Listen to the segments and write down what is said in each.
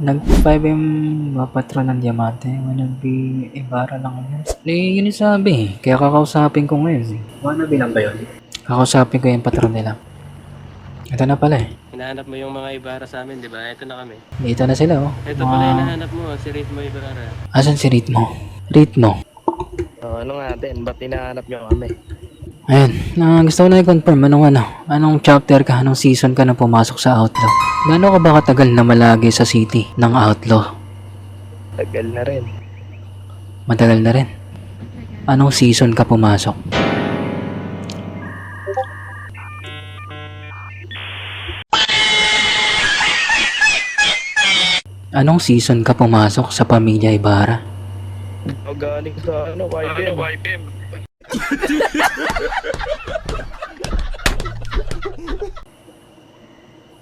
Nag-5M mapatron ng diamante. Wannabe Ibarra lang yun. Yun yung sabi eh. Kaya kakausapin ko ngayon eh. Wannabe lang ba yun? Kakausapin ko yung patron nila. Ito na pala eh. Hinahanap mo yung mga Ibarra sa amin, di ba? Ito na kami. Dito na sila oh. Ito pala yung hinahanap mo, si Ritmo Ibarra. Asan si Ritmo? Ritmo. Ano nga din, ba't hinahanap nyo kami? Ayun, gusto ko na i-confirm anong chapter ka, anong season ka na pumasok sa Outlaw? Gaano ka ba katagal na malagi sa city ng Outlaw? Tagal na rin. Matagal na rin. Anong season ka pumasok? Anong season ka pumasok sa Pamilya Ibarra? Galing sa YPM.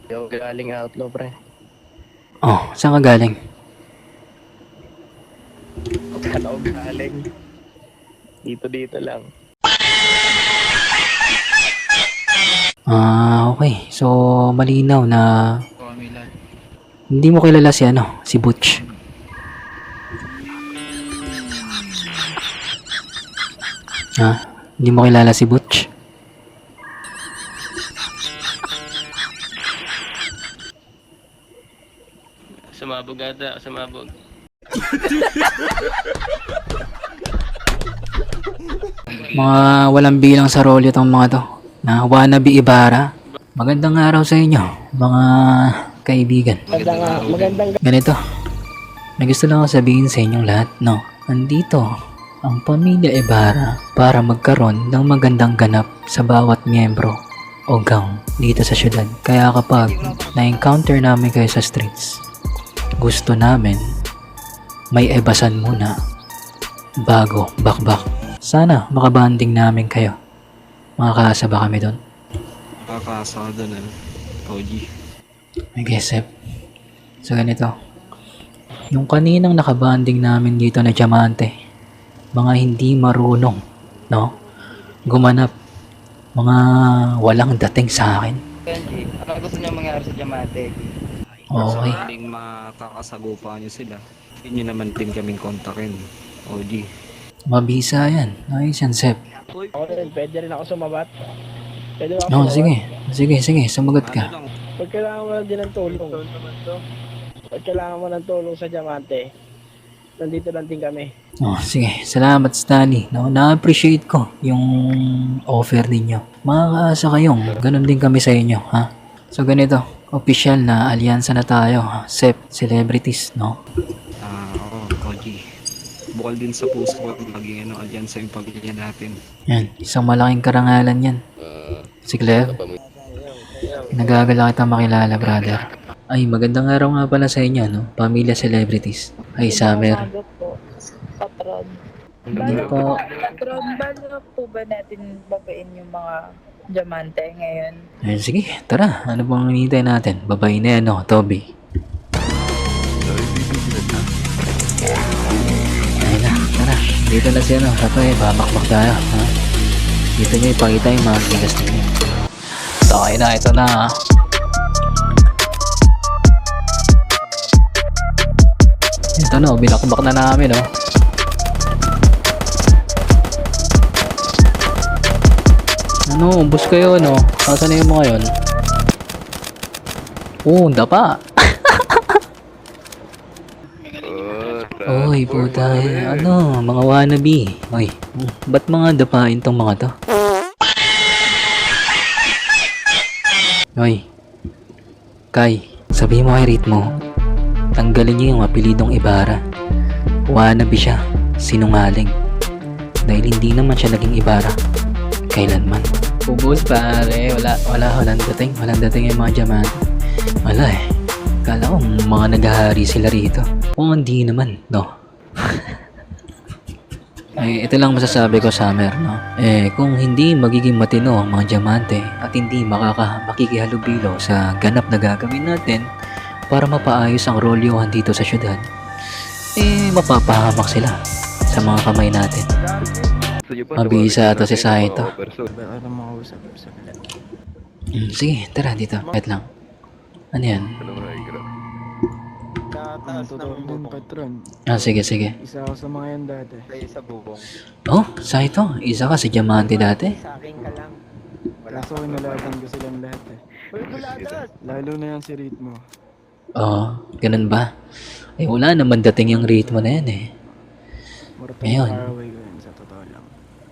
Yo, galing Outlaw, pre. Oh, saan ka galing? Ano galing? Dito lang. Okay. So, malinaw na hindi mo kilala si Butch. Hindi mo kilala si Butch? Sumabog ata, sumabog. Mga walang bilang sa role itong mga to. Na wannabe Ibarra. Magandang araw sa inyo, mga kaibigan. Magandang Ganito. May gusto lang ako sabihin sa inyong lahat, no? Andito ang Pamilya Ibarra para magkaroon ng magandang ganap sa bawat miyembro o gang dito sa syudad. Kaya kapag na-encounter namin kayo sa streets, gusto namin may ebasan muna bago bakbak. Sana makabanding namin kayo. Makakaasa ba kami doon? Makakaasa ka doon, OG. Okay, Sep. So ganito. Yung kaninang nakabanding namin dito na diamante, mga hindi marunong, no? Gumanap. Mga walang dating sa akin. Kenji, ano gusto niya mangyari sa Diamante? Okay. Sakaling makakasagupa nyo sila, hindi nyo naman din kaming kontakin, OG. Mabisa yan. Ayos yan, Sep. Ako rin, pwede rin ako sumabat. Pwede ako No, sige. Sumagot Ano ka. lang, Pag kailangan mo lang din ng tulong. Pag kailangan mo ng tulong sa Diamante, nandito lang din kami. Oh, sige. Salamat, Stanley. No, na-appreciate ko yung offer ninyo. Makakaasa kayong ganun din kami sa inyo, ha? So, ganito. Official na alyansa na tayo, ha? Sep, celebrities, no? OG. Bukal din sa puso ko maging alyansa yung pamilya natin. Yan, isang malaking karangalan yan. Si Cleve. Nagagala kita makilala, brother. Ay, magandang araw nga pala sa inyo, no? Pamilya Celebrities. Ay, Summer. Patron. Hindi po. Patron, bala po ba natin babain yung mga diamante ngayon? Ay, sige, tara. Ano bang hinihintay natin? Babae na yan, no? Toby. Ayun na, tara. Dito na siya, no? Kapay, babakbak tayo, ha? Dito nyo ipakita yung mga gigas ninyo. Okay na, ito na, ha? Ito na, binakbak na namin, oh. Ano, umbos kayo, no? Saan na yung mga yun? Dapa. Oy, puta. Ano, mga wannabe. Oy, ba't mga dapain tong mga to? Oy, Kai, sabi mo kay Ritmo, tanggalin niyo yung apelidong Ibarra. Wannabe siya, sinungaling. Dahil hindi naman siya naging Ibarra kailanman. Ubus pare, walang dating yung mga diamante. Wala eh. Kala ko mga naghahari sila rito. Kung hindi naman, no? Ay, ito lang masasabi ko, Summer, no? Kung hindi magiging matino ang mga diamante at hindi makikihalubilo sa ganap na gagawin natin para mapaayos ang rolyohan dito sa syudad, mapapahamak sila sa mga kamay natin. Mabisa ito si Saito. Sige, tara dito. Wait lang. Ano yan? taas totoo ng din, bubong. patron. Sige, sige. Isa ako sa mga yan dati. Play sa bubong. Oh, sa ito. Isa ka sa diamante dati. Sa akin ka lang. Wala Kaso ka, nalaban ko silang lahat eh. Uy, buladas! Lalo na yan si Ritmo. Oo, ganun ba? Eh, wala naman dating yung ritmo na yan eh. Mortal Ngayon. kaaway ko yun, sa totoo lang.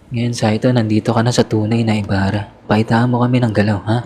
Ngayon sa ito, nandito ka na sa tunay na Ibarra. Paitaan mo kami ng galaw, ha?